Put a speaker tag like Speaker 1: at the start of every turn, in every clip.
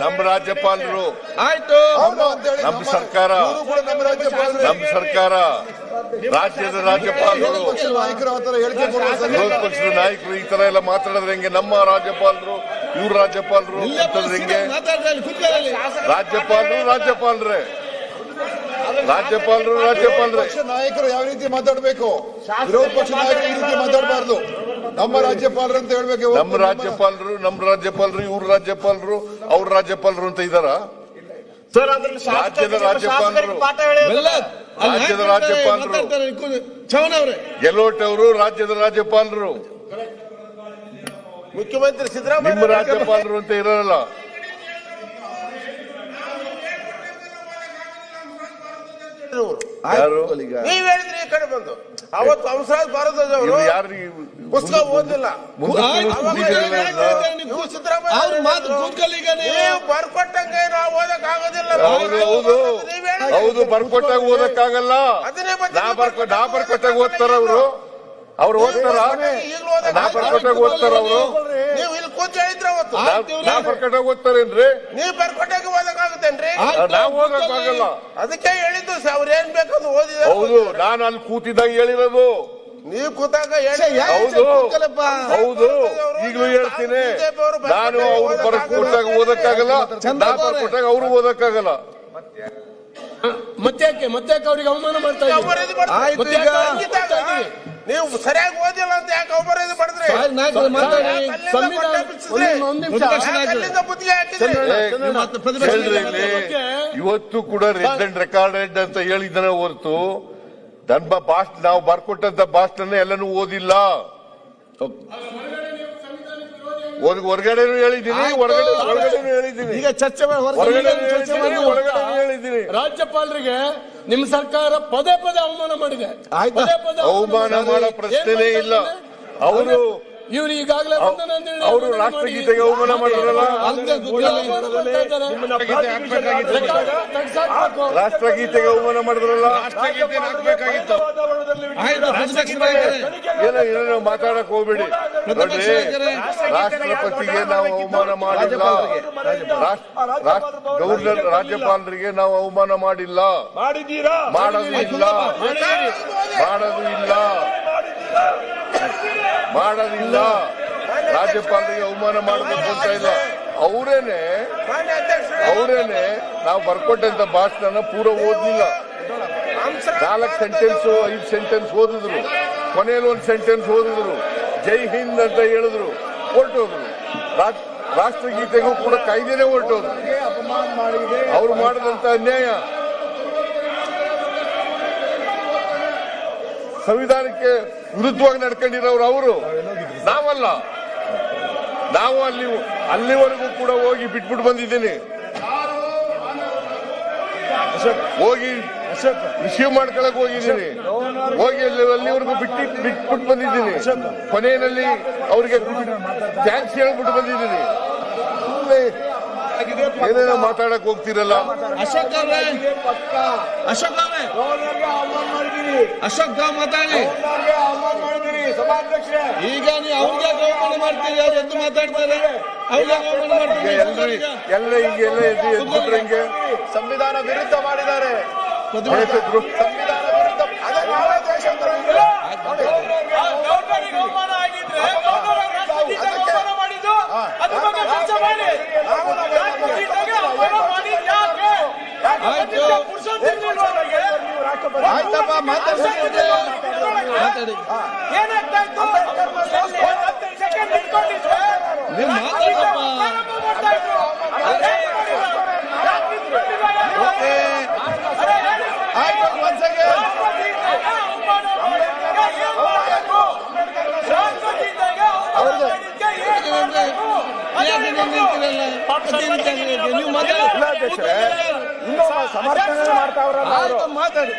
Speaker 1: ನಮ್ಮ ರಾಜ್ಯಪಾಲರು
Speaker 2: ಆಯ್ತು,
Speaker 1: ನಮ್ಮ ಸರ್ಕಾರ ರಾಜ್ಯದ ರಾಜ್ಯಪಾಲರು ವಿರೋಧ ಪಕ್ಷದ ನಾಯಕರು ಈ ತರ ಎಲ್ಲ ಮಾತಾಡಿದ್ರೆ ಹೆಂಗೆ? ನಮ್ಮ ರಾಜ್ಯಪಾಲರು ಇವ್ರ ರಾಜ್ಯಪಾಲರು ಅಂತಂದ್ರೆ ಹೆಂಗೆ? ರಾಜ್ಯಪಾಲರೇ
Speaker 3: ನಾಯಕರು ಯಾವ ರೀತಿ ಮಾತಾಡಬೇಕು? ವಿರೋಧ ಪಕ್ಷ ನಾಯಕರು ಈ ರೀತಿ ಮಾತಾಡಬಾರ್ದು. ನಮ್ಮ ರಾಜ್ಯಪಾಲರು ಅಂತ ಹೇಳ್ಬೇಕು.
Speaker 1: ನಮ್ಮ ರಾಜ್ಯಪಾಲರು ಇವ್ರ ರಾಜ್ಯಪಾಲರು ಅವ್ರ ರಾಜ್ಯಪಾಲರು ಅಂತ ಇದಾರ? ರಾಜ್ಯದ ರಾಜ್ಯಪಾಲರು ಗೆಲೋಟ್ ಅವರು ರಾಜ್ಯದ ರಾಜ್ಯಪಾಲರು,
Speaker 2: ಮುಖ್ಯಮಂತ್ರಿ ಸಿದ್ದರಾಮಯ್ಯ
Speaker 1: ನಿಮ್ಮ ರಾಜ್ಯಪಾಲರು ಅಂತ ಇರಲ್ಲ. ಯಾರು
Speaker 2: ನೀವ್ ಹೇಳಿದ್ರಿ ಈ ಕಡೆ ಬಂದು ಅವತ್ತು ಹಂಸರಾಜ್ ಭಾರತದವರು ಪುಸ್ತಕ ಓದಿಲ್ಲ. ನೀವು ಬರ್ಕೊಟ್ಟಂಗೆ ನಾವು ಓದಕ್ ಆಗೋದಿಲ್ಲ.
Speaker 1: ಹೌದು, ಬರ್ಕೊಟ್ಟಾಗ ಓದಕ್ಕಾಗಲ್ಲ. ನಾ ಬರ್ಕೊಟ್ಟಾಗ ಓದ್ತಾರ ಅವ್ರು ಓದ್ತಾರ? ನಾ ಬರ್ಕೊಟ್ಟಾಗ ಓದ್ತಾರ ಅವರು?
Speaker 2: ನೀವು ಇಲ್ಲಿ ಕೂತ್ ಹೇಳಿದ್ರ ಅವತ್ತು
Speaker 1: ನಾ ಬರ್ಕೊಟ್ಟಾಗ ಓದ್ತಾರೇನ್ರಿ?
Speaker 2: ನೀವು ಬರ್ಕೊಟ್ಟಾಗ ಓದಕ್ಕಾಗುತ್ತೇನ್ರಿ?
Speaker 1: ನಾವು ಓದಕ್ಕಾಗಲ್ಲ.
Speaker 2: ಅದಕ್ಕೆ ಹೇಳಿದ್ದು ಅವ್ರ ಏನ್ ಬೇಕಂದು ಓದಿದ.
Speaker 1: ಹೌದು, ನಾನು ಅಲ್ಲಿ ಕೂತಿದ್ದಾಗ ಹೇಳಿರೋದು.
Speaker 2: ನೀವು ಕೂತಾಗ
Speaker 1: ಹೌದು, ಈಗಲೂ ಹೇಳ್ತೀನಿ. ನಾನು ಅವ್ರು ಬರ್ಕೊಟ್ಟಾಗ ಓದಕ್ಕಾಗಲ್ಲ, ನಾ ಬರ್ಕೊಟ್ಟಾಗ ಅವ್ರು ಓದಕ್ಕಾಗಲ್ಲ.
Speaker 4: ಮತ್ತೆ ಅವ್ರಿಗೆ ಅವಮಾನ ಮಾಡ್ತಾ
Speaker 2: ನೀವು ಸರಿಯಾಗಿ ಓದಿಲ್ಲ ಅಂತ ಯಾಕೆ ಅವಮಾನ ಮಾಡಿದ್ರೆ?
Speaker 1: ಇವತ್ತು ಕೂಡ ರೆಡ್ ಅಂಡ್ ರೆಕಾರ್ಡೆಡ್ ಅಂತ ಹೇಳಿದ್ದಾನೆ ಹೊರತು ನನ್ನ ಭಾಷಣ, ನಾವು ಬರ್ಕೊಟ್ಟಂತ ಭಾಷಣ ಎಲ್ಲನೂ ಓದಿಲ್ಲ. ಹೊರಗಡೆನೂ ಹೇಳಿದ್ದೀನಿ, ಒಳಗಡೆನೂ ಹೇಳಿದ್ದೀನಿ.
Speaker 4: ಈಗ ಚರ್ಚೆ
Speaker 1: ಹೇಳಿದ್ದೀನಿ.
Speaker 4: ರಾಜ್ಯಪಾಲರಿಗೆ ನಿಮ್ಮ ಸರ್ಕಾರ ಪದೇ ಅವಮಾನ ಮಾಡಿದೆ.
Speaker 1: ಅವಮಾನ ಮಾಡೋ ಪ್ರಶ್ನೆನೇ ಇಲ್ಲ. ಅವರು
Speaker 4: ಇವ್ರು ಈಗಾಗಲೇ
Speaker 1: ಅವರು ರಾಷ್ಟ್ರಗೀತೆಗೆ ಅವಮಾನ ಮಾಡಿದ್ರಲ್ಲ, ರಾಷ್ಟ್ರಗೀತೆಗೆ ಅವಮಾನ ಮಾಡಿದ್ರಲ್ಲ. ಏನೇನೋ ಮಾತಾಡಕ್ ಹೋಗ್ಬೇಡಿ. ನೋಡ್ರಿ, ರಾಷ್ಟ್ರಪತಿಗೆ ನಾವು ಅವಮಾನ ಮಾಡಿಲ್ಲ, ಗವರ್ನರ್ ರಾಜ್ಯಪಾಲರಿಗೆ ನಾವು ಅವಮಾನ ಮಾಡಿಲ್ಲ, ಮಾಡೋದಿಲ್ಲ. ರಾಜ್ಯಪಾಲರಿಗೆ ಅವಮಾನ ಮಾಡಬೇಕು ಅಂತ ಇಲ್ಲ. ಅವರೇನೆ ನಾವು ಬರ್ಕೊಟ್ಟಂತ ಭಾಷಣ ಪೂರ ಓದ್ಲಿಲ್ಲ. 4 ಸೆಂಟೆನ್ಸ್ 5 ಸೆಂಟೆನ್ಸ್ ಓದಿದ್ರು, ಕೊನೆಯಲ್ಲಿ 1 ಸೆಂಟೆನ್ಸ್ ಓದಿದ್ರು, ಜೈ ಹಿಂದ್ ಅಂತ ಹೇಳಿದ್ರು, ಹೊರಟೋದ್ರು. ರಾಷ್ಟ್ರಗೀತೆಗೂ ಕೂಡ ಕಾಯ್ದೆನೆ ಹೊರಟೋದ್ರು. ಅವ್ರು ಮಾಡಿದಂತ ಅನ್ಯಾಯ. ಸಂವಿಧಾನಕ್ಕೆ ವಿರುದ್ಧವಾಗಿ ನಡ್ಕೊಂಡಿರೋರು ಅವರು, ನಾವಲ್ಲ. ನಾವು ಅಲ್ಲಿವರೆಗೂ ಕೂಡ ಹೋಗಿ ಬಿಟ್ಬಿಟ್ಟು ಬಂದಿದ್ದೀನಿ. ಹೋಗಿ ರಿಸೀವ್ ಮಾಡ್ಕೊಳಕ್ ಹೋಗಿದ್ದೀನಿ, ಹೋಗಿ ಅಲ್ಲಿವರೆಗೂ ಬಿಟ್ಬಿಟ್ಟು ಬಂದಿದ್ದೀನಿ. ಕೊನೆಯಲ್ಲಿ ಅವ್ರಿಗೆ ಥ್ಯಾಂಕ್ಸ್ ಹೇಳ್ಬಿಟ್ಟು ಬಂದಿದ್ದೀನಿ. ಏನೇನೋ ಮಾತಾಡಕ್ ಹೋಗ್ತಿರಲ್ಲ.
Speaker 4: ಅಶೋಕ್ ಮಾತಾಡಿ. ಈಗ ನೀವು ಅವ್ರಿಗೆ ಅವಮಾನ ಮಾಡ್ತೀರಿ, ಅವ್ರು ಎದ್ದು ಮಾತಾಡ್ತಾರೆ.
Speaker 1: ಎಲ್ಲ ಎದ್ಬಿಟ್ರೆ ಹಿಂಗೆ
Speaker 2: ಸಂವಿಧಾನ ವಿರುದ್ಧ ಮಾಡಿದ್ದಾರೆ.
Speaker 4: ಆಯ್ತಪ್ಪ, ಮಾತಾಡಿ. ನೀವು ಮಾತಾಡಪ್ಪ. ನೀವು
Speaker 2: ಸಮರ್ಥನೆ ಮಾಡ್ತಾವ್ರಲ್ಲ,
Speaker 4: ಮಾತಾಡಿ.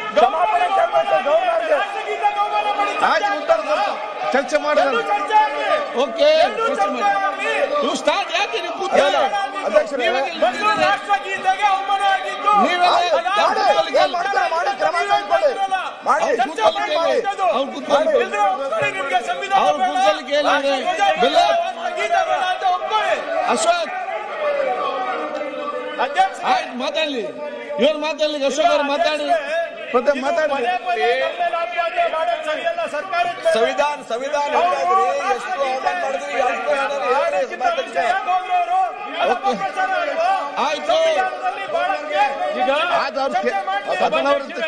Speaker 3: ಚರ್ಚೆ ಮಾಡೋಣ.
Speaker 4: ಓಕೆ, ನೀವು ಸ್ಟಾರ್ಟ್ ಯಾಕೆ ನೀವು ಕೂತ್ಕೊಳ್ಳಿ.
Speaker 2: ರಾಷ್ಟ್ರಗೀತೆಗೆ ಅವಮಾನ ಆಗಿದ್ದು
Speaker 4: ನೀವೆಲ್ಲ ಅಶೋಕ್ ಆಯ್ತು ಮಾತಾಡ್ಲಿ, ಇವ್ರು ಮಾತಾಡ್ಲಿ, ಅಶೋಕ್ ಅವ್ರು ಮಾತಾಡಿ.
Speaker 5: ಸಂವಿಧಾನ
Speaker 4: ಆಯ್ತು, ಈಗ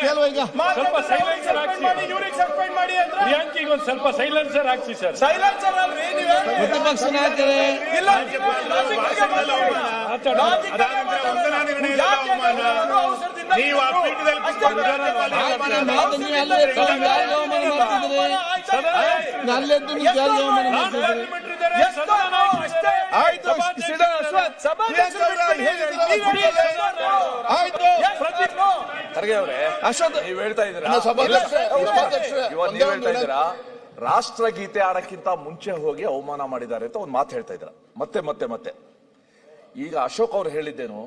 Speaker 4: ಕೇಳುವ. ಈಗ
Speaker 6: ಸ್ವಲ್ಪ ಸೈಲೆನ್ಸರ್ ಹಾಕ್ಸಿ, ಪ್ರಿಯಾಂಕಿಗೆ ಒಂದು ಸ್ವಲ್ಪ ಸೈಲೆನ್ಸರ್ ಹಾಕ್ಸಿ ಸರ್.
Speaker 4: ಪ್ರತಿಪಕ್ಷ ನಾಯಕರೇ,
Speaker 6: ನೀವು ಆ ಪೀಠದಲ್ಲಿ
Speaker 5: ಖರ್ಗೆ ಅವರೇ, ನೀವು ಹೇಳ್ತಾ ಇದ್ದೀರಾ ರಾಷ್ಟ್ರಗೀತೆ ಆಡಕ್ಕಿಂತ ಮುಂಚೆ ಹೋಗಿ ಅವಮಾನ ಮಾಡಿದ್ದಾರೆ ಅಂತ ಒಂದು ಮಾತು ಹೇಳ್ತಾ ಇದ್ರ ಮತ್ತೆ. ಈಗ ಅಶೋಕ್ ಅವ್ರು ಹೇಳಿದ್ದೇನು,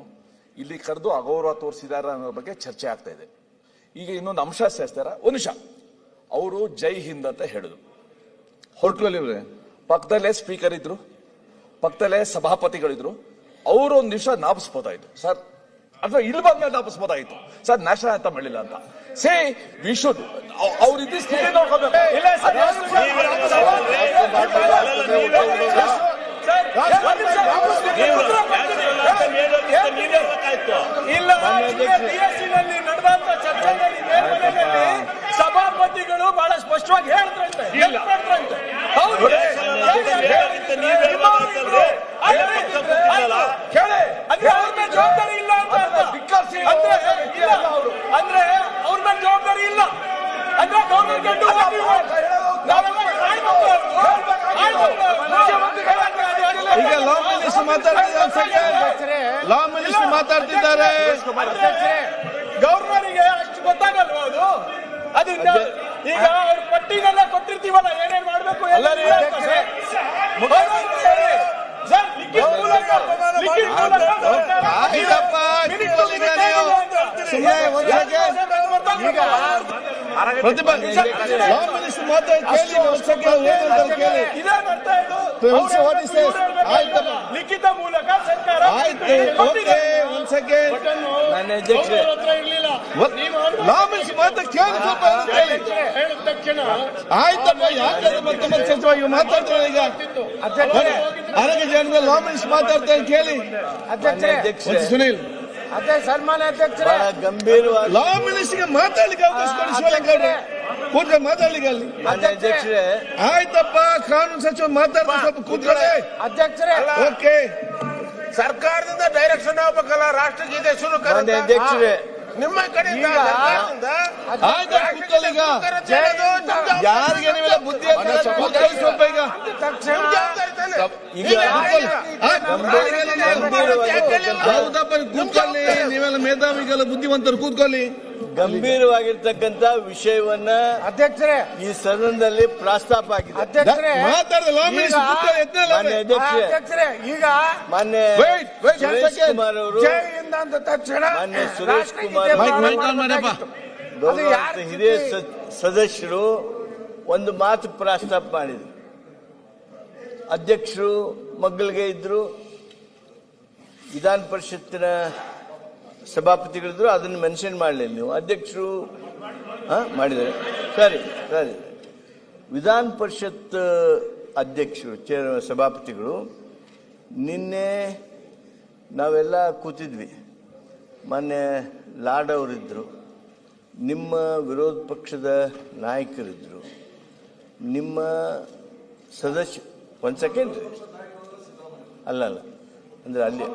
Speaker 5: ಇಲ್ಲಿ ಕರೆದು ಅಗೌರವ ತೋರಿಸಿದ್ದಾರೆ ಅನ್ನೋ ಬಗ್ಗೆ ಚರ್ಚೆ ಆಗ್ತಾ ಇದೆ. ಈಗ ಇನ್ನೊಂದು ಅಂಶ ಸೇರಿಸ್ತಾರ. ಒಂದು ನಿಮಿಷ, ಅವರು ಜೈ ಹಿಂದ್ ಅಂತ ಹೇಳಿದ್ರು. ಹೊರಟ್ರಲ್ಲಿ ಪಕ್ಕದಲ್ಲೇ ಸ್ಪೀಕರ್ ಇದ್ರು, ಪಕ್ಕದಲ್ಲೇ ಸಭಾಪತಿಗಳಿದ್ರು. ಅವರು ಒಂದು ನಿಮಿಷ ನಾಪಿಸ್ಬೋದಾಯ್ತು ಸರ್, ಅಥವಾ ಇಲ್ಲಿ ಬಂದ್ಮೇಲೆ ನಾಪಿಸ್ಬೋದಾಯ್ತು ಸರ್, ನ್ಯಾಷನಲ್ ಅಂತ ಮಾಡಿಲ್ಲ ಅಂತ. ಸೇ ವಿ ಶುಡ್ ಅವ್ರಿದ್ದು ಸ್ಥಿತಿ ನೋಡ್ಕೋಬೇಕು.
Speaker 6: ಸಭಾಪತಿಗಳು ಬಹಳ ಸ್ಪಷ್ಟವಾಗಿ ಹೇಳಿದ್ರಂತೆ, ಜವಾಬ್ದಾರಿ ಇಲ್ಲ ಅಂದ್ರೆ ಅವ್ರ ಮೇಲೆ ಜವಾಬ್ದಾರಿ ಇಲ್ಲ ಅಂದ್ರೆ
Speaker 4: ಈಗ ಲಾ ಮಿನಿಸ್ಟರ್ ಮಾತಾಡ್ತಿದ್ದಾರೆ.
Speaker 6: ಗವರ್ನರಿಗೆ ಅಷ್ಟು ಗೊತ್ತಾಗಲ್ವ ಅದು? ಅದರಿಂದ ಈಗ ಅವ್ರ ಪಟ್ಟಿನೆಲ್ಲ ಕೊಟ್ಟಿರ್ತೀವಲ್ಲ, ಏನೇನ್ ಮಾಡ್ಬೇಕು ಲಿಖಿತ ಮೂಲಕ ಸರ್ಕಾರ ಹೇಳಿದ ತಕ್ಷಣ
Speaker 4: ಆಯ್ತಪ್ಪ, ಯಾಕೆ ಮತ್ತೆ ಚರ್ಚೆ ಮಾತಾಡ್ತಾರೆ? ಈಗ ಆರೋಗ್ಯ ಜನರ ಲಾ ಮಿನಿಸ್ಟರ್ ಮಾತಾಡ್ತಾರೆ, ಕೇಳಿ. ಸುನೀಲ್
Speaker 6: ಸನ್ಮಾನ್ಯ ಅಧ್ಯಕ್ಷರೇ,
Speaker 4: ಗಂಭೀರವಾಗಿ ಲಾ ಮಿನಿಸ್ಟರ್ಗೆ ಮಾತಾಡ್ಲಿಕ್ಕೆ ಅವಕಾಶ ಕೊಡಿ. ಶಿವಲಿಂಗೌಡ್ರೆ ಕೂತ್ರೆ ಮಾತಾಡ್ಲಿಕ್ಕೆ ಅಲ್ಲಿ.
Speaker 6: ಅಧ್ಯಕ್ಷರೇ
Speaker 4: ಆಯ್ತಪ್ಪ, ಕಾನೂನು ಸಚಿವ ಮಾತಾಡ್ತಾರೆ, ಸ್ವಲ್ಪ ಕೂತ್ಕೊಳ್ಳಿ.
Speaker 6: ಅಧ್ಯಕ್ಷರೇ,
Speaker 4: ಓಕೆ.
Speaker 2: ಸರ್ಕಾರದಿಂದ ಡೈರೆಕ್ಷನ್ ಆಗ್ಬೇಕಲ್ಲ, ರಾಷ್ಟ್ರಗೀತೆ ಶುರು
Speaker 6: ಅಧ್ಯಕ್ಷರೇ,
Speaker 2: ನಿಮ್ಮ ಕಡೆಯಿಂದ
Speaker 4: ಆಯ್ತು, ಕೂತ್ಕೊಳ್ಳಿ. ಈಗ ಯಾರಿಗೆ ನೀವೆಲ್ಲ ಬುದ್ಧಿ ಕೂತ್ಕೊಳ್ಳಿ ಸ್ವಲ್ಪ. ಈಗ ಹೌದಪ್ಪ, ಕೂತ್ಕೊಳ್ಳಿ. ನೀವೆಲ್ಲ ಮೇಧಾವಿಗೆಲ್ಲ ಬುದ್ಧಿವಂತರು, ಕೂತ್ಕೊಳ್ಳಿ.
Speaker 7: ಗಂಭೀರವಾಗಿರ್ತಕ್ಕಂಥ ವಿಷಯವನ್ನ
Speaker 6: ಅಧ್ಯಕ್ಷರೇ
Speaker 7: ಈ ಸದನದಲ್ಲಿ ಪ್ರಸ್ತಾಪ ಆಗಿದೆ.
Speaker 6: ಅಧ್ಯಕ್ಷರೇ, ಅಧ್ಯಕ್ಷರೇ, ಈಗ
Speaker 7: ಮಾನ್ಯ ಸುರೇಶ್ ಕುಮಾರ್ ಅವರು,
Speaker 6: ಜೈ ಹಿಂದ್ ಅಂದ ತಕ್ಷಣ
Speaker 7: ಮಾನ್ಯ ಸುರೇಶ್ ಕುಮಾರ್ ಗೌರವಾನ್ವಿತ ಹಿರಿಯ ಸದಸ್ಯರು ಒಂದು ಮಾತು ಪ್ರಸ್ತಾಪ ಮಾಡಿದ್ರು. ಅಧ್ಯಕ್ಷರು ಮಗ್ಗಲಿಗೆ ಇದ್ರು, ವಿಧಾನ ಪರಿಷತ್ತಿನ ಸಭಾಪತಿಗಳಿದ್ರು, ಅದನ್ನು ಮೆನ್ಷನ್ ಮಾಡಲಿಲ್ಲ ನೀವು. ಅಧ್ಯಕ್ಷರು ಮಾಡಿದ್ದಾರೆ. ಸರಿ, ವಿಧಾನ ಪರಿಷತ್ ಅಧ್ಯಕ್ಷರು ಸಭಾಪತಿಗಳು ನಿನ್ನೆ ನಾವೆಲ್ಲ ಕೂತಿದ್ವಿ. ಮೊನ್ನೆ ಲಾಡ್ ಅವರಿದ್ದರು, ನಿಮ್ಮ ವಿರೋಧ ಪಕ್ಷದ ನಾಯಕರಿದ್ದರು, ನಿಮ್ಮ ಸದಸ್ಯ ಒಂದು ಸೆಕೆಂಡ್ ಅಲ್ಲ ಅಂದರೆ ಅಲ್ಲಿ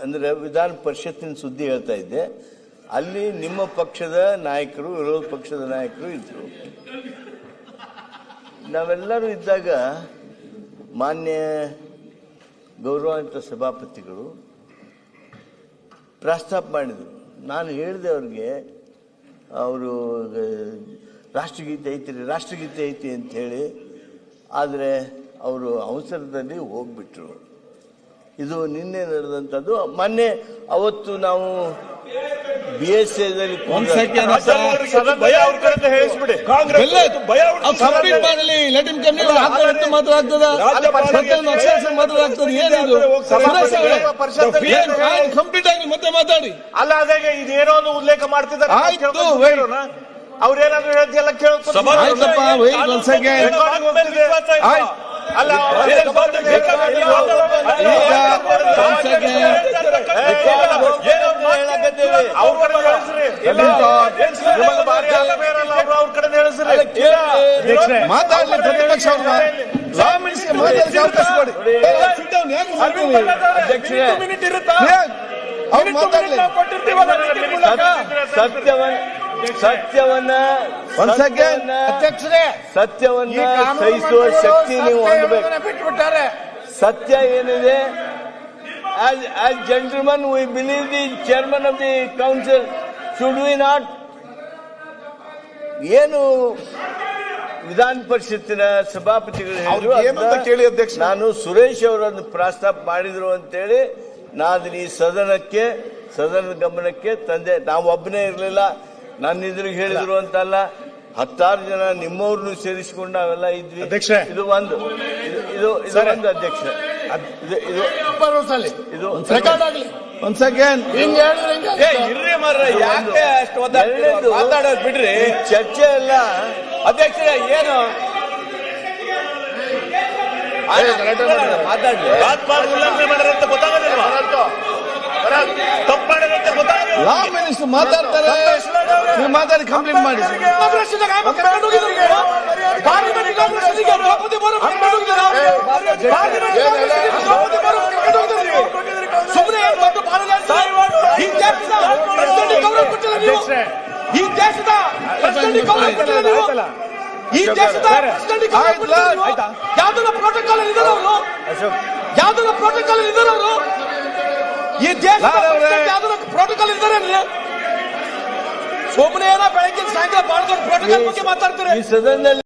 Speaker 7: ಅಂದರೆ ವಿಧಾನ ಪರಿಷತ್ತಿನ ಸುದ್ದಿ ಹೇಳ್ತಾ ಇದ್ದೆ. ಅಲ್ಲಿ ನಿಮ್ಮ ಪಕ್ಷದ ನಾಯಕರು, ವಿರೋಧ ಪಕ್ಷದ ನಾಯಕರು ಇದ್ದರು. ನಾವೆಲ್ಲರೂ ಇದ್ದಾಗ ಮಾನ್ಯ ಗೌರವಾನ್ವಿತ ಸಭಾಪತಿಗಳು ಪ್ರಸ್ತಾಪ ಮಾಡಿದರು. ನಾನು ಹೇಳಿದೆ ಅವ್ರಿಗೆ, ಅವರು ರಾಷ್ಟ್ರಗೀತೆ ಐತಿ ಅಂತ ಹೇಳಿ, ಆದರೆ ಅವರು ಅವಸರದಲ್ಲಿ ಹೋಗ್ಬಿಟ್ರು. ಇದು ನಿನ್ನೆ ನಡೆದಂಥದ್ದು. ಮೊನ್ನೆ ಅವತ್ತು ನಾವು BSA
Speaker 2: ಭಯ ಅವ್ರ ಕಡೆ ಹೇಳಿಸ್ಬಿಡಿ.
Speaker 4: ಕಂಪ್ಲೀಟ್ ಮಾಡಲಿ, ಲೆಟ್ ಹಿಮ್ ಕಂಪ್ಲೀಟ್. ಮಾತ್ರ ಆಗ್ತದ ಮಾತ್ರ ಆಗ್ತದೆ. ಏನಿದು ಕಂಪ್ಲೀಟ್ ಆಗಿ ಮತ್ತೆ ಮಾತಾಡಿ.
Speaker 2: ಅಲ್ಲ ಅದೇ ಇದೇನೋ ಒಂದು ಉಲ್ಲೇಖ ಮಾಡ್ತಿದ್ದಾರೆ.
Speaker 4: ಆಯ್ತು,
Speaker 2: ಅವ್ರೇನಾದ್ರು ಹೇಳ್ತಿಲ್ಲ ಕೇಳೋದು.
Speaker 4: ಆಯ್ತಪ್ಪ, wait one second.
Speaker 2: ಅಲ್ಲ ಅವ್ರ ಕಡೆ ಹೇಳಿಸ್ರಿ. ಅವ್ರ ಕಡೆ ಹೇಳಿಸ್ರಿ.
Speaker 4: ಮಾತಾಡ್ಲಿ ಪ್ರತಿಪಕ್ಷ ಲಾ ಮಿನಿಸ್ಟರ್ ಮಾತಾಡಕ್ಕೆ ಅವಕಾಶ ಕೊಡಿ.
Speaker 7: ಅಧ್ಯಕ್ಷರೇ,
Speaker 4: ಅವ್ರು ಮಾತಾಡ್ಲಿ.
Speaker 7: ಸತ್ಯವನ್ನ
Speaker 4: ಒಂದ್ ಸೆಕೆಂಡ್ ಅಧ್ಯಕ್ಷರೇ,
Speaker 7: ಸತ್ಯವನ್ನ ಸಹಿಸುವ ಶಕ್ತಿ ನೀವು ಹೊಂದಬೇಕು. ಸತ್ಯ ಏನಿದೆ, as gentlemen we believe the chairman of the council, should we not? ಏನು ವಿಧಾನ ಪರಿಷತ್ತಿನ ಸಭಾಪತಿಗಳು ಹೇಳಿದ್ರು,
Speaker 5: ಕೇಳಿ ಅಧ್ಯಕ್ಷ.
Speaker 7: ನಾನು ಸುರೇಶ್ ಅವರನ್ನು ಪ್ರಸ್ತಾಪ ಮಾಡಿದ್ರು ಅಂತೇಳಿ ನಾನು ಈ ಸದನದ ಗಮನಕ್ಕೆ ತಂದೆ. ನಾವು ಒಬ್ಬನೇ ಇರಲಿಲ್ಲ, ನನ್ನ ಎದುರಿಗೆ ಹೇಳಿದ್ರು ಅಂತಲ್ಲ, 10 ಜನ ನಿಮ್ಮವ್ರನ್ನು ಸೇರಿಸಿಕೊಂಡು ನಾವೆಲ್ಲ ಇದ್ವಿ. ಇದು ಒಂದು ಅಧ್ಯಕ್ಷ, ಇದು
Speaker 4: ಒಂದ್ ಸೆಕೆಂಡ್.
Speaker 7: ಮಾತಾಡೋದು ಬಿಡ್ರಿ, ಚರ್ಚೆ ಎಲ್ಲ.
Speaker 6: ಅಧ್ಯಕ್ಷರೇ ಏನು
Speaker 7: ಮಾತಾಡ್ಲಿ.
Speaker 2: ಉಲ್ಲಂಘನೆ ಮಾಡಿರಂತ ಗೊತ್ತಾಗೋದಿಲ್ವಾ? ತಪ್ಪು ಮಾಡಿರಂತ ಗೊತ್ತಾಗೋದಿಲ್ಲ.
Speaker 4: ಲಾ ಮಿನಿಸ್ಟರ್ ಮಾತಾಡ್ತಾರೆ, ನೀವು ಮಾತಾಡಿ ಕಂಪ್ಲೀಟ್ ಮಾಡಿ.
Speaker 6: ಸುಮ್ಮನೆ ಈ ದೇಶದ ಯಾವ್ದನ್ನ ಪ್ರೋಟೋಕಾಲ್ ಇದ್ದಾರೆ ಅವರು, ಯಾವ್ದನ್ನ ಪ್ರೋಟೋಕಾಲ್ ಇದ್ದಾರೆ ಅವರು, ಈ ದೇಶದ ಯಾವ್ದನ್ನ ಪ್ರೋಟೋಕಾಲ್ ಇದ್ದಾರೆ. ಸುಮ್ಮನೆ ಏನೋ ಬೆಳಗ್ಗೆ ಸಾಯಂಕಾಲ ಬಾಳ ಪ್ರೋಟೋಕಾಲ್ ಬಗ್ಗೆ ಮಾತಾಡ್ತಾರೆ.
Speaker 7: ಈ ಸದನದಲ್ಲಿ